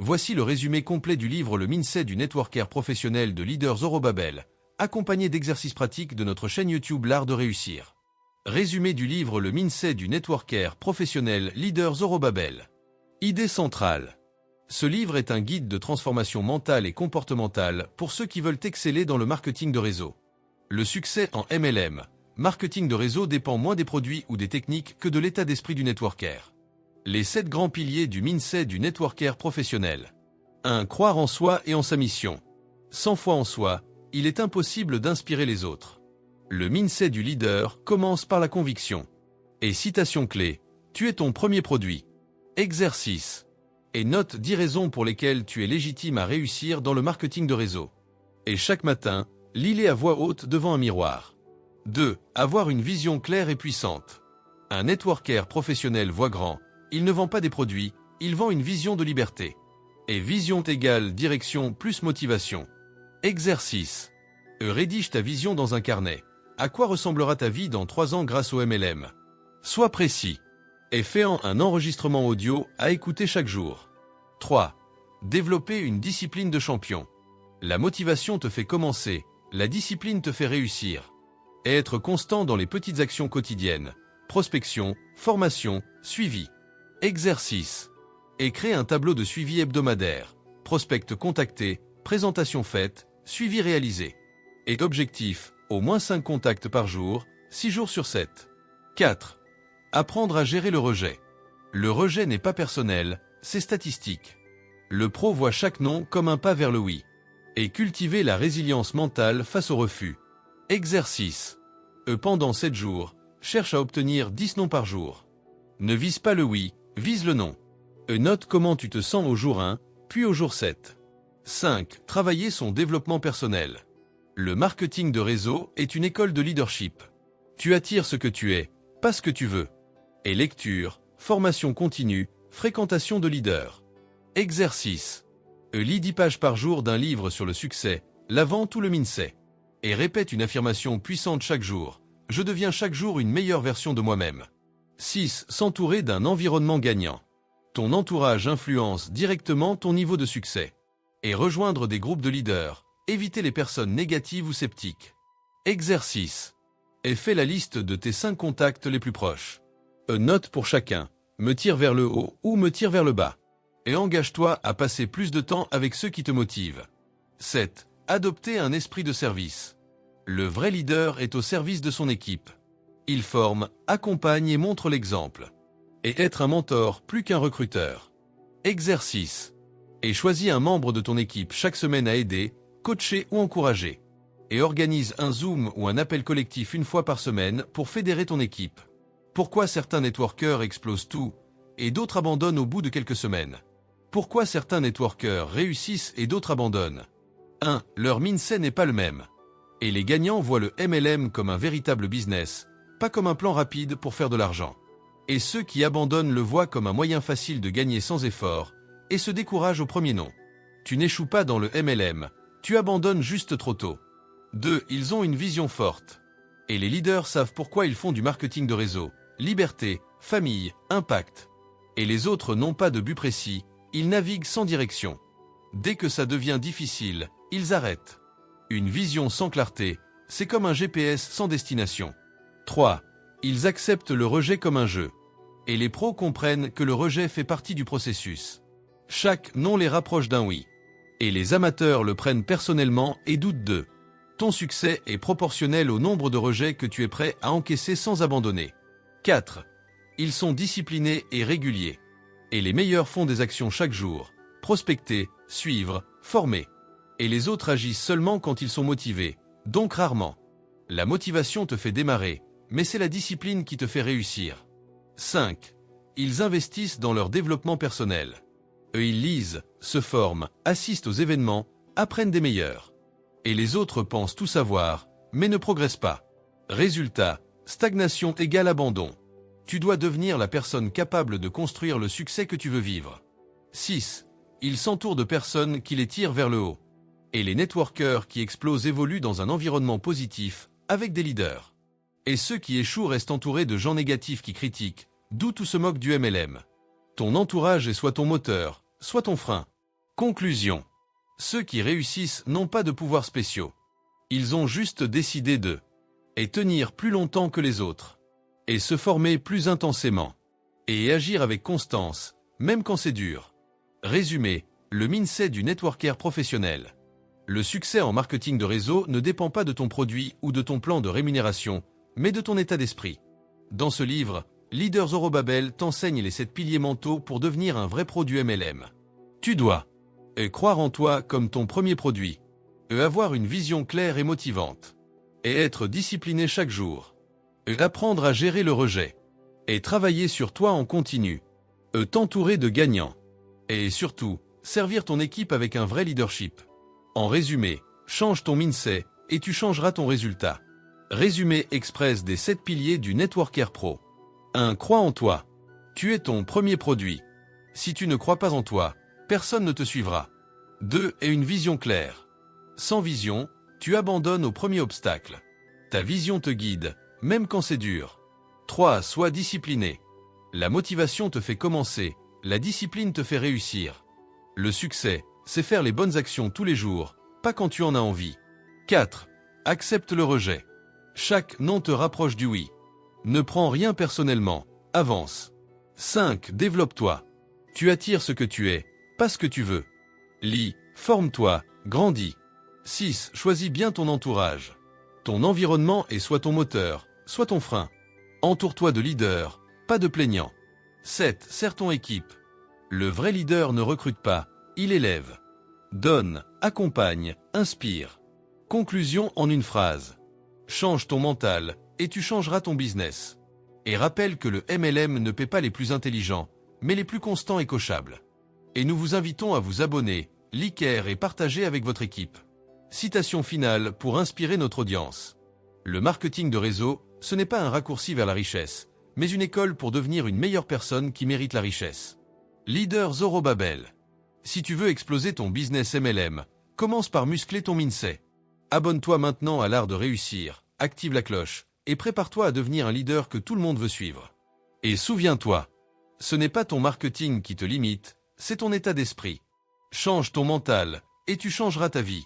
Voici le résumé complet du livre Le Mindset du networker professionnel de Leader Zorobabel, accompagné d'exercices pratiques de notre chaîne YouTube L'Art de Réussir. Résumé du livre Le Mindset du networker professionnel Leader Zorobabel. Idée centrale. Ce livre est un guide de transformation mentale et comportementale pour ceux qui veulent exceller dans le marketing de réseau. Le succès en MLM, marketing de réseau, dépend moins des produits ou des techniques que de l'état d'esprit du networker. Les 7 grands piliers du mindset du networker professionnel. 1. Croire en soi et en sa mission. Sans foi en soi, il est impossible d'inspirer les autres. Le mindset du leader commence par la conviction. Et citation clé, tu es ton premier produit. Exercice. Et note 10 raisons pour lesquelles tu es légitime à réussir dans le marketing de réseau. Et chaque matin, lis-les à voix haute devant un miroir. 2. Avoir une vision claire et puissante. Un networker professionnel voit grand. Il ne vend pas des produits, il vend une vision de liberté. Et vision égale direction plus motivation. Exercice. Rédige ta vision dans un carnet. À quoi ressemblera ta vie dans 3 ans grâce au MLM? Sois précis. Et fais-en un enregistrement audio à écouter chaque jour. 3. Développer une discipline de champion. La motivation te fait commencer, la discipline te fait réussir. Et être constant dans les petites actions quotidiennes. Prospection, formation, suivi. Exercice. Et crée un tableau de suivi hebdomadaire. Prospect contacté, présentation faite, suivi réalisé. Et objectif, au moins 5 contacts par jour, 6 jours sur 7. 4. Apprendre à gérer le rejet. Le rejet n'est pas personnel, c'est statistique. Le pro voit chaque non comme un pas vers le oui. Et cultiver la résilience mentale face au refus. Exercice. Pendant 7 jours, cherche à obtenir 10 non par jour. Ne vise pas le oui, vise le non. Note comment tu te sens au jour 1, puis au jour 7. 5. Travailler son développement personnel. Le marketing de réseau est une école de leadership. Tu attires ce que tu es, pas ce que tu veux. Et lecture, formation continue, fréquentation de leaders. Exercice. Lis 10 pages par jour d'un livre sur le succès, la vente ou le mindset. Et répète une affirmation puissante chaque jour. Je deviens chaque jour une meilleure version de moi-même. 6. S'entourer d'un environnement gagnant. Ton entourage influence directement ton niveau de succès. Et rejoindre des groupes de leaders. Éviter les personnes négatives ou sceptiques. Exercice. Et fais la liste de tes 5 contacts les plus proches. Note pour chacun. Me tire vers le haut ou me tire vers le bas. Et engage-toi à passer plus de temps avec ceux qui te motivent. 7. Adopter un esprit de service. Le vrai leader est au service de son équipe. Il forme, accompagne et montre l'exemple. Et être un mentor plus qu'un recruteur. Exercice. Et choisis un membre de ton équipe chaque semaine à aider, coacher ou encourager. Et organise un Zoom ou un appel collectif une fois par semaine pour fédérer ton équipe. Pourquoi certains networkers explosent tout et d'autres abandonnent au bout de quelques semaines? Pourquoi certains networkers réussissent et d'autres abandonnent? 1. Leur mindset n'est pas le même. Et les gagnants voient le MLM comme un véritable business, pas comme un plan rapide pour faire de l'argent. Et ceux qui abandonnent le voient comme un moyen facile de gagner sans effort, et se découragent au premier non. Tu n'échoues pas dans le MLM, tu abandonnes juste trop tôt. 2. Ils ont une vision forte. Et les leaders savent pourquoi ils font du marketing de réseau, liberté, famille, impact. Et les autres n'ont pas de but précis, ils naviguent sans direction. Dès que ça devient difficile, ils arrêtent. Une vision sans clarté, c'est comme un GPS sans destination. 3. Ils acceptent le rejet comme un jeu. Et les pros comprennent que le rejet fait partie du processus. Chaque non les rapproche d'un oui. Et les amateurs le prennent personnellement et doutent d'eux. Ton succès est proportionnel au nombre de rejets que tu es prêt à encaisser sans abandonner. 4. Ils sont disciplinés et réguliers. Et les meilleurs font des actions chaque jour. Prospecter, suivre, former. Et les autres agissent seulement quand ils sont motivés, donc rarement. La motivation te fait démarrer, mais c'est la discipline qui te fait réussir. 5. Ils investissent dans leur développement personnel. Ils lisent, se forment, assistent aux événements, apprennent des meilleurs. Et les autres pensent tout savoir, mais ne progressent pas. Résultat, stagnation égale abandon. Tu dois devenir la personne capable de construire le succès que tu veux vivre. 6. Ils s'entourent de personnes qui les tirent vers le haut. Et les networkers qui explosent évoluent dans un environnement positif, avec des leaders. Et ceux qui échouent restent entourés de gens négatifs qui critiquent, doutent ou se moquent du MLM. Ton entourage est soit ton moteur, soit ton frein. Conclusion. Ceux qui réussissent n'ont pas de pouvoirs spéciaux. Ils ont juste décidé de et tenir plus longtemps que les autres, et se former plus intensément, et agir avec constance, même quand c'est dur. Résumé, le mindset du networker professionnel. Le succès en marketing de réseau ne dépend pas de ton produit ou de ton plan de rémunération, mais de ton état d'esprit. Dans ce livre, Leaders Zorobabel t'enseigne les 7 piliers mentaux pour devenir un vrai produit MLM. Tu dois croire en toi comme ton premier produit, avoir une vision claire et motivante, et être discipliné chaque jour, apprendre à gérer le rejet, et travailler sur toi en continu, t'entourer de gagnants, et surtout, servir ton équipe avec un vrai leadership. En résumé, change ton mindset et tu changeras ton résultat. Résumé express des 7 piliers du Networker Pro. 1. Crois en toi. Tu es ton premier produit. Si tu ne crois pas en toi, personne ne te suivra. 2. Aie une vision claire. Sans vision, tu abandonnes au premier obstacle. Ta vision te guide, même quand c'est dur. 3. Sois discipliné. La motivation te fait commencer, la discipline te fait réussir. Le succès, c'est faire les bonnes actions tous les jours, pas quand tu en as envie. 4. Accepte le rejet. Chaque non te rapproche du oui. Ne prends rien personnellement, avance. 5. Développe-toi. Tu attires ce que tu es, pas ce que tu veux. Lis, forme-toi, grandis. 6. Choisis bien ton entourage. Ton environnement est soit ton moteur, soit ton frein. Entoure-toi de leaders, pas de plaignants. 7. Sers ton équipe. Le vrai leader ne recrute pas, il élève. Donne, accompagne, inspire. Conclusion en une phrase. Change ton mental, et tu changeras ton business. Et rappelle que le MLM ne paie pas les plus intelligents, mais les plus constants et coachables. Et nous vous invitons à vous abonner, liker et partager avec votre équipe. Citation finale pour inspirer notre audience. Le marketing de réseau, ce n'est pas un raccourci vers la richesse, mais une école pour devenir une meilleure personne qui mérite la richesse. Leader Zorobabel. Si tu veux exploser ton business MLM, commence par muscler ton mindset. Abonne-toi maintenant à l'art de réussir, active la cloche, et prépare-toi à devenir un leader que tout le monde veut suivre. Et souviens-toi, ce n'est pas ton marketing qui te limite, c'est ton état d'esprit. Change ton mental, et tu changeras ta vie.